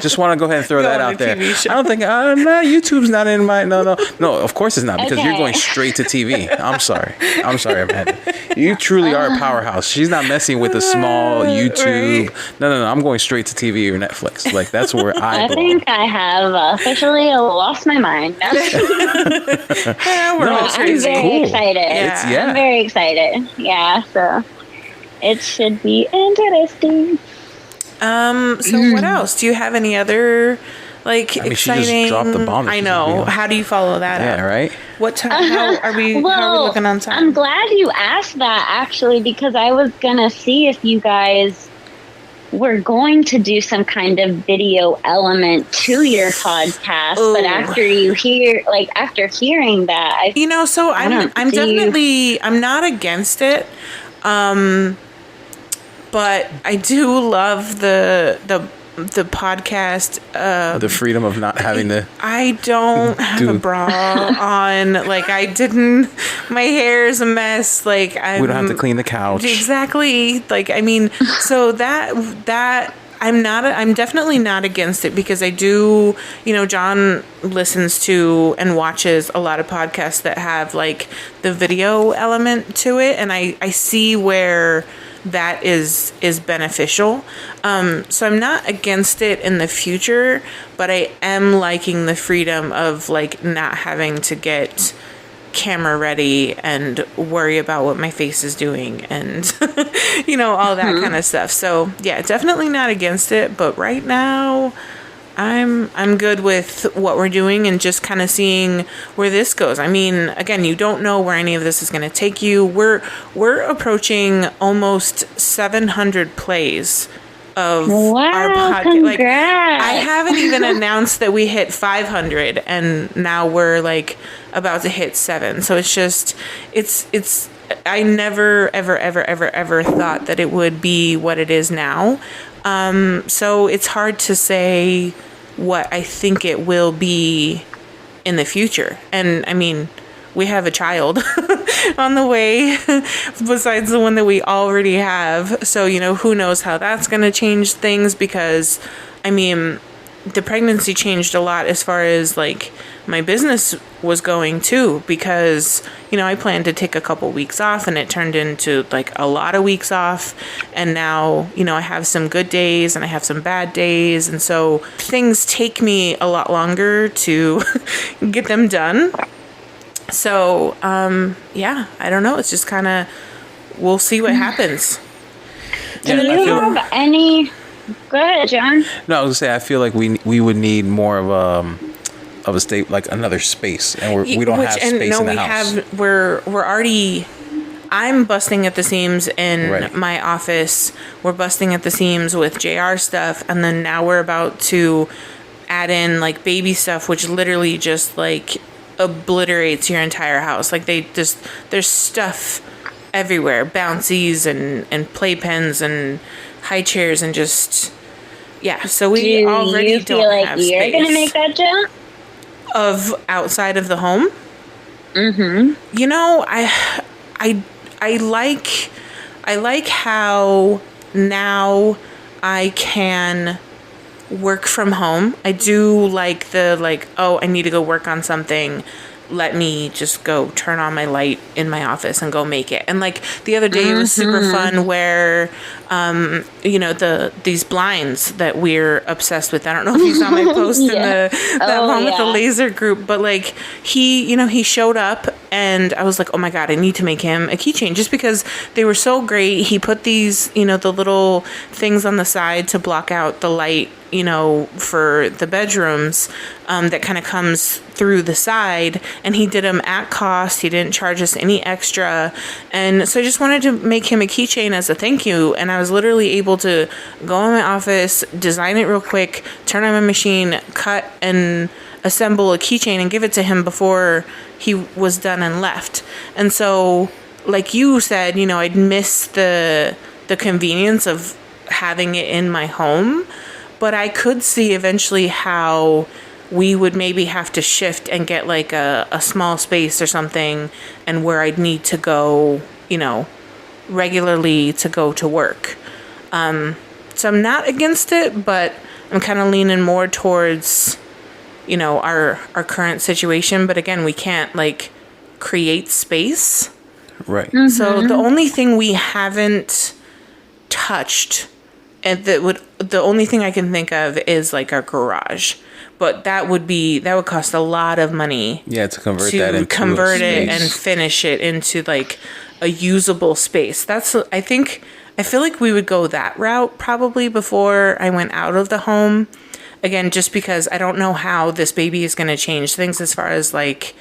just want to go ahead and throw that out there. I don't think YouTube's not in my no. Of course it's not, because you're going straight to TV. I'm sorry, Amanda. You truly are a powerhouse. She's not messing with a small YouTube. Right? No. I'm going straight to TV or Netflix. Like, that's where I think I have officially lost my mind. I'm very excited. Yeah. I'm very excited. Yeah. So. It should be interesting. So what else? Do you have any other exciting? She just dropped the bomb. I know. How do you follow that up? Yeah, right. What time? How are we looking on time? I'm glad you asked that, actually, because I was gonna see if you guys were going to do some kind of video element to your podcast. Ooh. But after hearing that, I'm not against it. But I do love the podcast. The freedom of not having to. I don't have a bra on. My hair is a mess. We don't have to clean the couch. Exactly. So that I'm definitely not against it, because I do, John listens to and watches a lot of podcasts that have the video element to it. And I see where that is beneficial. So I'm not against it in the future, but I am liking the freedom of not having to get camera ready and worry about what my face is doing and all that kind of stuff. So yeah, definitely not against it, but right now I'm good with what we're doing and just kind of seeing where this goes. I mean, again, you don't know where any of this is going to take you. We're approaching almost 700 plays of our podcast. I haven't even announced that we hit 500, and now we're about to hit 7. So it's just it's I never ever thought that it would be what it is now. So it's hard to say what I think it will be in the future. And I mean, we have a child on the way besides the one that we already have. So, who knows how that's going to change things, because I mean, the pregnancy changed a lot as far as my business was going too, because I planned to take a couple weeks off, and it turned into a lot of weeks off. And now I have some good days and I have some bad days, and so things take me a lot longer to get them done. So yeah, I don't know, it's just kind of, we'll see what happens. Do you have any? Go ahead, John. No, I was gonna say, I feel like we would need more of a state, another space, and we don't have space in the house. We're already. I'm busting at the seams in my office. We're busting at the seams with JR stuff, and then now we're about to add in baby stuff, which literally just obliterates your entire house. There's stuff everywhere, bouncies and playpens and high chairs, and just so we already don't have space. Do you feel like you're gonna make that jump of outside of the home? Mm-hmm. I like how now I can work from home. I do like the I need to go work on something, let me just go turn on my light in my office and go make it. And the other day, it was super fun where these blinds that we're obsessed with. I don't know if you saw my post in that one with the laser group, but he showed up, and I was like, oh my god, I need to make him a keychain, just because they were so great. He put these the little things on the side to block out the light for the bedrooms that kind of comes through the side, and he did them at cost. He didn't charge us any extra. And so I just wanted to make him a keychain as a thank you. And I was literally able to go in my office, design it real quick, turn on my machine, cut and assemble a keychain and give it to him before he was done and left. And so, like you said, I'd miss the convenience of having it in my home, but I could see eventually how we would maybe have to shift and get like a small space or something, and where I'd need to go, regularly to go to work. So I'm not against it, but I'm kind of leaning more towards, our current situation. But again, we can't like create space. Right. Mm-hmm. So the only thing we haven't touched, and the only thing I can think of is like our garage. But that would cost a lot of money. Yeah, to convert it and finish it into like a usable space. I feel like we would go that route probably before I went out of the home. Again, just because I don't know how this baby is going to change things as far as like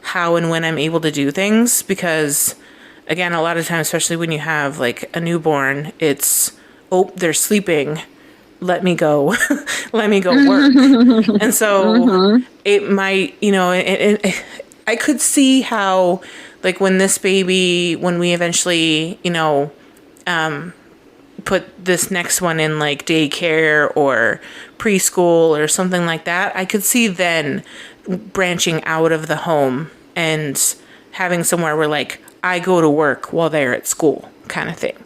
how and when I'm able to do things. Because again, a lot of times, especially when you have like a newborn, it's, oh, they're sleeping. Let me go. Let me go work. And so it might, I could see how like when we eventually, put this next one in like daycare or preschool or something like that, I could see then branching out of the home and having somewhere where like I go to work while they're at school kind of thing.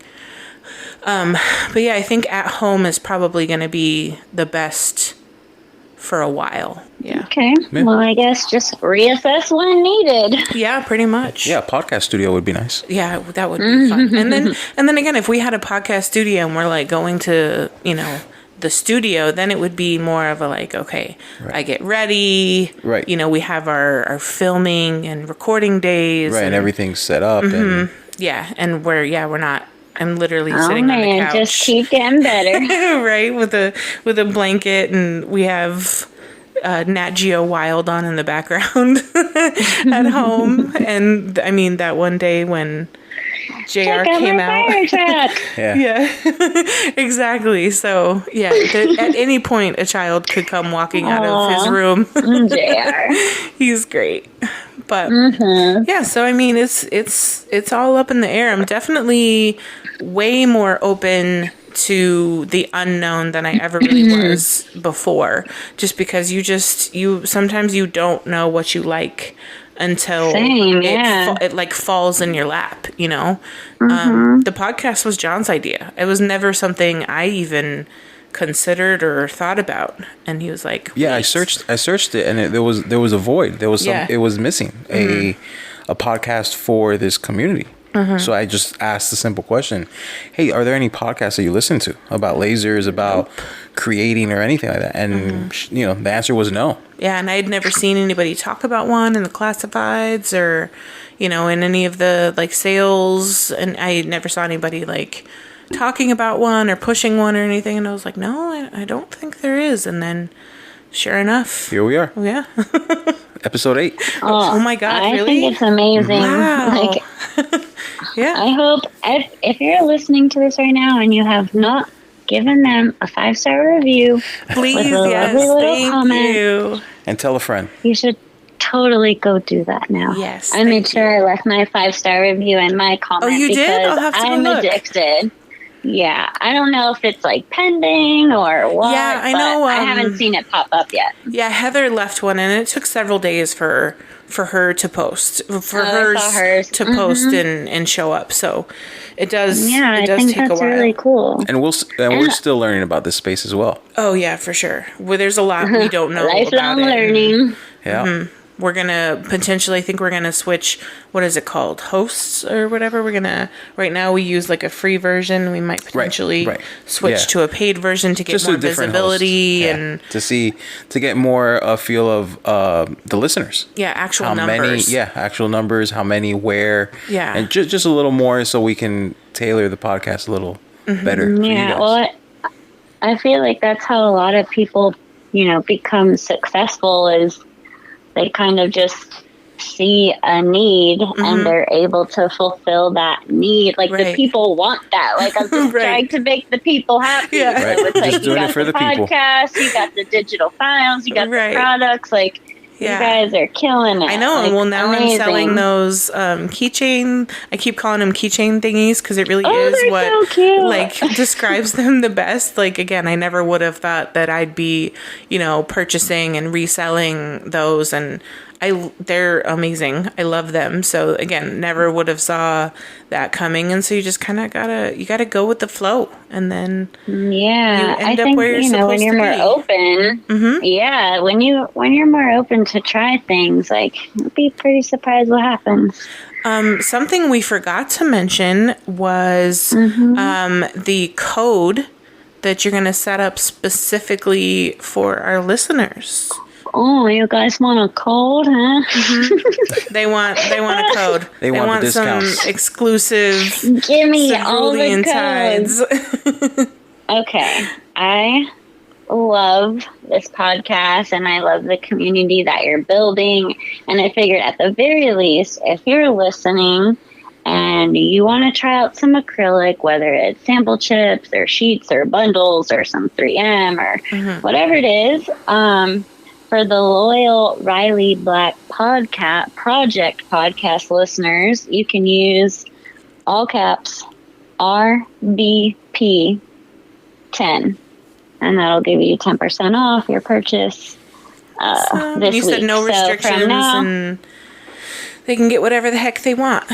But yeah, I think at home is probably going to be the best for a while. Yeah. Okay. Yeah. Well, I guess just reassess when needed. Yeah, pretty much. Yeah, a podcast studio would be nice. Yeah, that would be fun. And then again, if we had a podcast studio and we're like going to, the studio, then it would be more of a like, okay, right. I get ready. Right. We have our filming and recording days. Right, and everything's set up. And yeah, and we're not. I'm literally sitting on the couch. Just keep getting better. Right, with a blanket, and we have Nat Geo Wild on in the background at home. And I mean that one day when JR came out. Fire truck. Yeah, exactly. So yeah, at any point a child could come walking out of his room. JR, he's great. But yeah, so I mean, it's all up in the air. I'm definitely way more open to the unknown than I ever really was before. Just because you sometimes you don't know what you like until it like falls in your lap. The podcast was John's idea. It was never something I even considered or thought about, and he was like, yeah, I searched it, and there was a void. There was it was missing a podcast for this community. So I just asked the simple question, hey, are there any podcasts that you listen to about lasers, about creating or anything like that? And the answer was no. Yeah, and I had never seen anybody talk about one in the classifieds or in any of the like sales, and I never saw anybody like talking about one or pushing one or anything, and I was like, no, I don't think there is. And then sure enough, here we are. Yeah. Episode 8. Oh my God, I really? think it's amazing. Wow. Yeah. I hope if you're listening to this right now and you have not given them a 5-star review, please, with a lovely little comment, you. And tell a friend. You should totally go do that now. Yes. I made sure I left my 5-star review and my comment. Oh, you did? I'll have to I'm look. Addicted. Yeah, I don't know if it's like pending or what. Yeah, I know. I haven't seen it pop up yet. Yeah, Heather left one, and it took several days for her to post, hers to post and show up. So it does. Yeah, it does take a while. I think that's really cool. And we're still learning about this space as well. Oh yeah, for sure. Well, there's a lot we don't know Lifelong about learning. Yeah. We're going to potentially, I think we're going to switch, what is it called? Hosts or whatever. We're going to, right now we use like a free version. We might potentially switch to a paid version to get just more visibility and to get more a feel of the listeners. Yeah. Actual numbers. Actual numbers, how many, where. Yeah. And just a little more so we can tailor the podcast a little better for you guys. Well, I feel like that's how a lot of people, become successful, is they kind of just see a need and they're able to fulfill that need. Like the people want that. Like I'm just trying to make the people happy. Yeah. So it's like just you got for the people. podcast, you got the digital files, you got the products. Like you guys are killing it. I know. Like, well, now amazing. I'm selling those keychain. I keep calling them keychain thingies because it really is what so cute. like describes them the best. Like again, I never would have thought that I'd be, purchasing and reselling those, and they're amazing. I love them. So again, never would have saw that coming. And so you just kind of gotta go with the flow, and then you end up where you're supposed when you're to more be. open, when you're more open to try things, like you'll be pretty surprised what happens. Something we forgot to mention was the code that you're going to set up specifically for our listeners. Oh, you guys want a code, huh? They want a code. They want the some exclusive. Give me all the Tides. Okay, I love this podcast and I love the community that you're building. And I figured at the very least, if you're listening and you want to try out some acrylic, whether it's sample chips or sheets or bundles or some 3M or whatever it is, for the loyal Riley Black Project podcast listeners, you can use all caps RBP 10, and that'll give you 10% off your purchase this week. You said no restrictions, and they can get whatever the heck they want.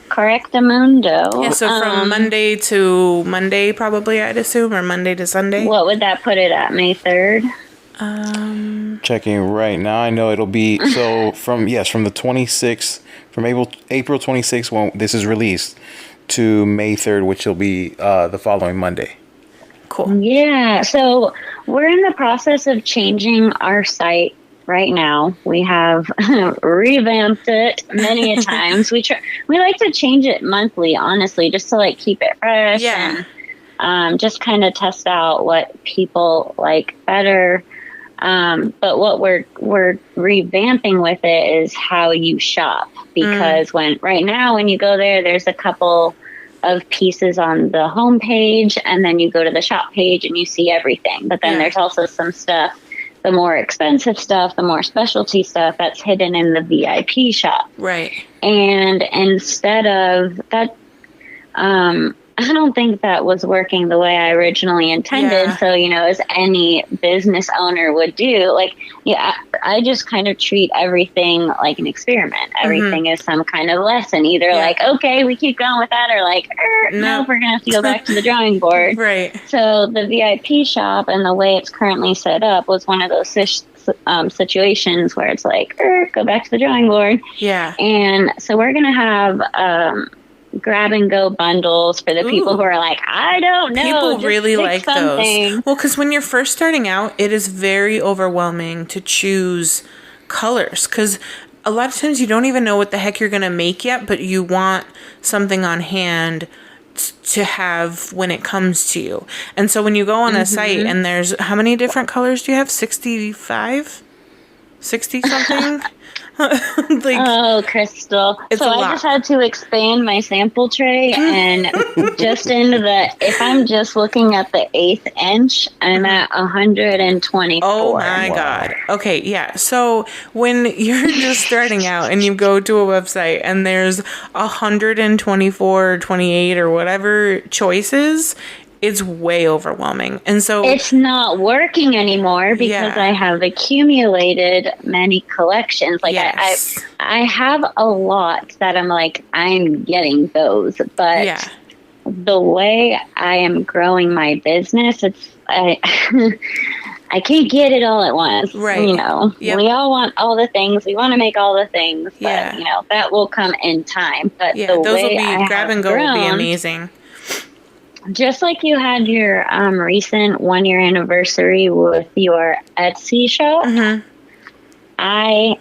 Correctamundo. Yeah, so from Monday to Monday, probably, I'd assume, or Monday to Sunday. What would that put it at? May 3rd? Checking right now. I know it'll be from the 26th, from April 26th when this is released, to May 3rd, which will be the following Monday. Cool. Yeah. So we're in the process of changing our site right now. We have revamped it many a times. We like to change it monthly, honestly, just to keep it fresh and just kind of test out what people like better. But what we're revamping with it is how you shop, because right now when you go there's a couple of pieces on the home page, and then you go to the shop page and you see everything. But then there's also some stuff, the more expensive stuff, the more specialty stuff that's hidden in the VIP shop. Right. And instead of that, I don't think that was working the way I originally intended. Yeah. So, as any business owner would do, I just kind of treat everything like an experiment. Everything is some kind of lesson. Either okay, we keep going with that, or no, we're going to have to go back to the drawing board. Right. So the VIP shop and the way it's currently set up was one of those situations where it's go back to the drawing board. Yeah. And so we're going to have, grab and go bundles for the people who are I don't know. People really like something. Those. Well, because when you're first starting out, it is very overwhelming to choose colors, because a lot of times you don't even know what the heck you're going to make yet, but you want something on hand to have when it comes to you. And so when you go on a site and there's, how many different colors do you have? 65? 60 something? Crystal. It's so a I lot. just had to expand my sample tray, and just into if I'm just looking at the 1/8 inch, I'm at 124. Oh my God. Okay, yeah. So when you're just starting out and you go to a website and there's 124, 28 or whatever choices, it's way overwhelming. And so it's not working anymore because I have accumulated many collections. I have a lot that I'm getting those, but the way I am growing my business, I can't get it all at once. Right. We all want all the things. We want to make all the things, but that will come in time. But the those way will be I grab and go will be amazing. Just like you had your recent 1-year anniversary with your Etsy shop, I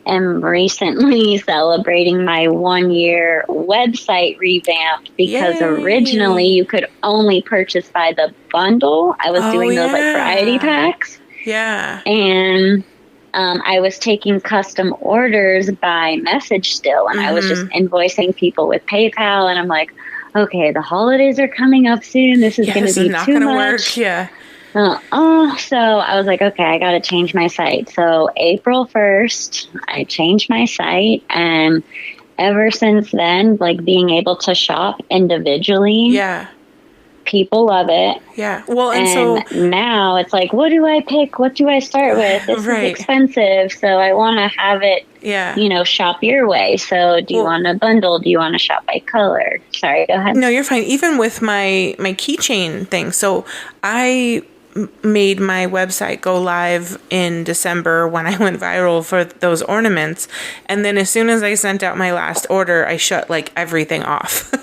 am recently celebrating my 1 year website revamp because originally you could only purchase by the bundle. I was doing those like variety packs. Yeah. And I was taking custom orders by message still, and I was just invoicing people with PayPal, and I'm like, okay, the holidays are coming up soon. This is going to be too much. Work. Yeah. So I was like, okay, I got to change my site. So April 1st, I changed my site, and ever since then, like being able to shop individually. Yeah. People love it. Yeah. Well, and so now it's like, what do I pick? What do I start with? This is expensive. So I want to have it, shop your way. So do you want a bundle? Do you want to shop by color? Sorry, go ahead. No, you're fine. Even with my keychain thing. So I made my website go live in December when I went viral for those ornaments. And then as soon as I sent out my last order, I shut like everything off.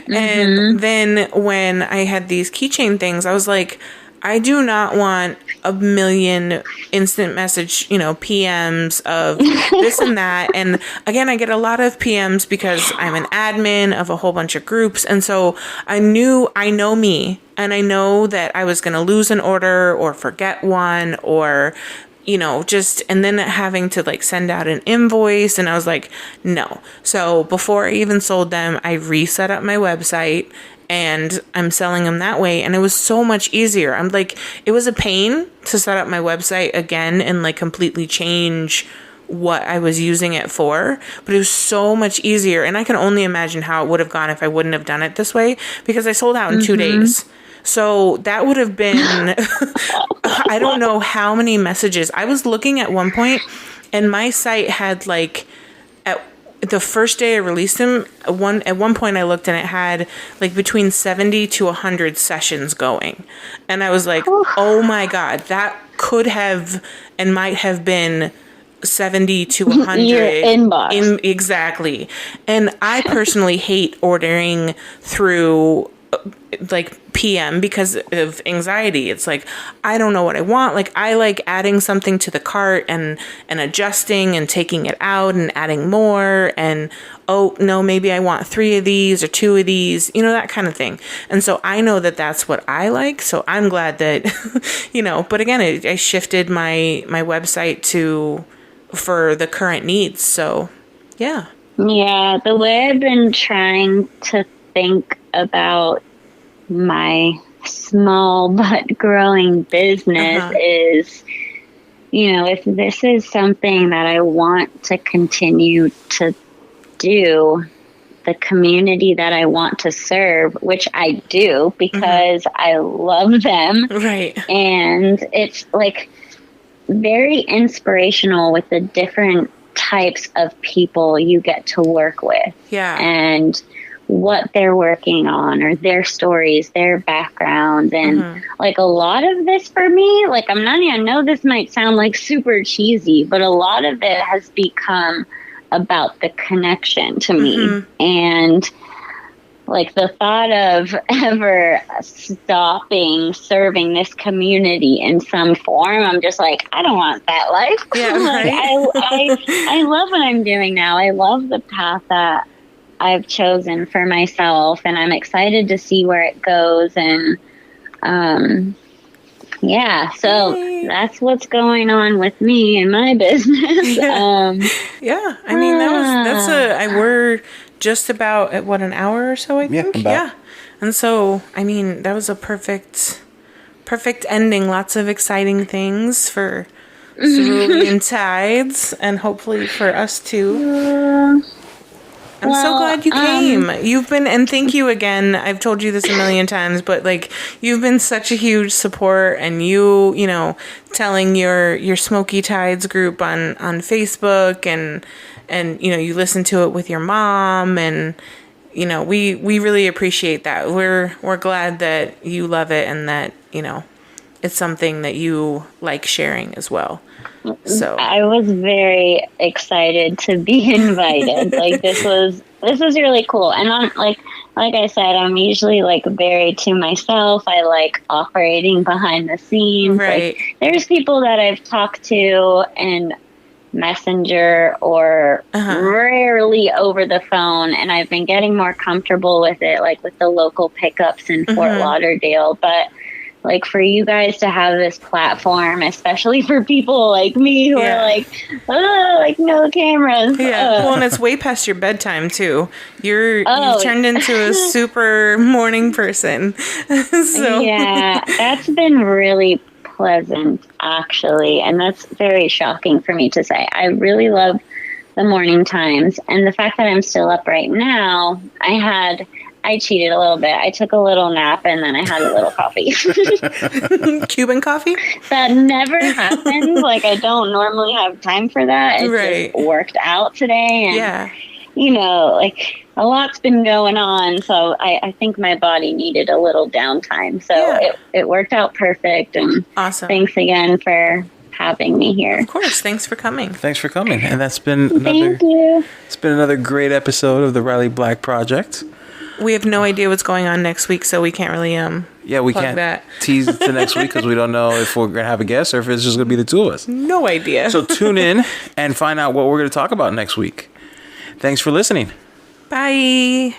And then when I had these keychain things, I was like, I do not want a million instant message, PMs of this and that. And again, I get a lot of PMs because I'm an admin of a whole bunch of groups. And so I know me, and I know that I was going to lose an order or forget one or, and then having to like send out an invoice. And I was like, no. So before I even sold them, I reset up my website. And I'm selling them that way. And it was so much easier. I'm like, it was a pain to set up my website again and like completely change what I was using it for. But it was so much easier. And I can only imagine how it would have gone if I wouldn't have done it this way, because I sold out in 2 days. So that would have been, I don't know how many messages. I was looking at one point, and my site had like, the first day I released them, at one point I looked and it had like between 70 to 100 sessions going. And I was like, oh my God, that could have and might have been 70 to 100. Your inbox. Exactly. And I personally hate ordering through like PM because of anxiety. It's like, I don't know what I want. Like, I like adding something to the cart and adjusting and taking it out and adding more. And, oh, no, maybe I want 3 of these or 2 of these, that kind of thing. And so I know that that's what I like. So I'm glad that, but again, I shifted my website for the current needs. So, yeah. Yeah. The way I've been trying to think about my small but growing business is, if this is something that I want to continue to do, the community that I want to serve, which I do because I love them. Right. And it's like very inspirational with the different types of people you get to work with. Yeah. And what they're working on or their stories, their backgrounds. And like a lot of this for me, like I know this might sound like super cheesy, but a lot of it has become about the connection to me. And like the thought of ever stopping serving this community in some form, I'm just like, I don't want that life. Yeah, right? I love what I'm doing now. I love the path that I've chosen for myself, and I'm excited to see where it goes. And so that's what's going on with me and my business. I mean, we're just about at an hour or so, I think. Yeah. And so, I mean, that was a perfect ending. Lots of exciting things for Cerulean Tides, and hopefully for us too. I'm so glad you came. You've been, and thank you again. I've told you this a million times, but like, you've been such a huge support, and you telling your Smoky Tides group on Facebook, and you listen to it with your mom, and we really appreciate that. We're glad that you love it, and that it's something that you like sharing as well. So I was very excited to be invited. Like this was really cool. And I'm like I said, I'm usually like very to myself. I like operating behind the scenes. Right. Like, there's people that I've talked to and Messenger or rarely over the phone, and I've been getting more comfortable with it, like with the local pickups in Fort Lauderdale. But like for you guys to have this platform, especially for people like me who are like, oh, like no cameras. Yeah. Well, and it's way past your bedtime too. You've turned into a super morning person. So yeah, that's been really pleasant, actually, and that's very shocking for me to say. I really love the morning times, and the fact that I'm still up right now, I cheated a little bit. I took a little nap and then I had a little coffee. Cuban coffee? That never happens. Like, I don't normally have time for that. It just worked out today, and you know, like, a lot's been going on, so I think my body needed a little downtime. So it worked out perfect, and awesome. Thanks again for having me here. Of course, thanks for coming. Thanks for coming. And that's been it's been another great episode of the Riley Black Project. We have no idea what's going on next week, so we can't really we can't tease to next week because we don't know if we're gonna have a guest or if it's just gonna be the two of us. No idea. So tune in and find out what we're gonna talk about next week. Thanks for listening. Bye.